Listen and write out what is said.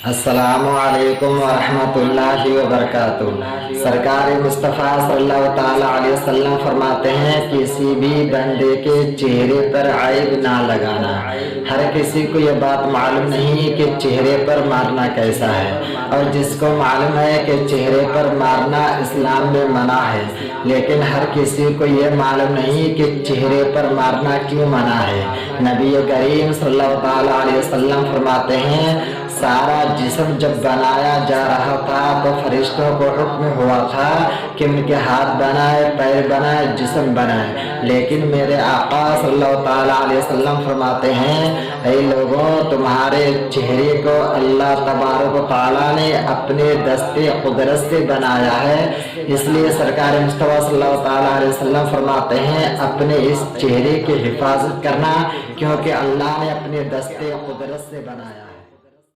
अस्सलामु अलैकुम वरहमतुल्लाहि वबरकातुहू। सरकार मुस्तफ़ा सल्लल्लाहु ताला अलैहि वसल्लम फरमाते हैं, किसी भी बंदे के चेहरे पर आयब ना लगाना। हर किसी को यह बात मालूम नहीं कि चेहरे पर मारना कैसा है, और जिसको मालूम है कि चेहरे पर मारना इस्लाम में मना है, लेकिन हर किसी को यह मालूम नहीं कि चेहरे पर मारना क्यों मना है। नबी करीम सल्लल्लाहु ताला अलैहि वसल्लम फरमाते हैं, सारा जिस्म जब बनाया जा रहा था तो फरिश्तों को हुक्म हुआ था कि उनके हाथ बनाए, पैर बनाए, जिस्म बनाए, लेकिन मेरे आका सल्लल्लाहु ताला अलैहि वसल्लम फरमाते हैं, ऐ लोगों, तुम्हारे चेहरे को अल्लाह तबारक व तआला ने अपने दस्ते कुदरत से बनाया है। इसलिए सरकार मुस्तफ़ा सल्लल्लाहु ताला अलैहि वसल्लम फरमाते हैं, अपने इस चेहरे की हिफाजत करना, क्योंकि अल्लाह ने अपने दस्ते कुदरत से बनाया है।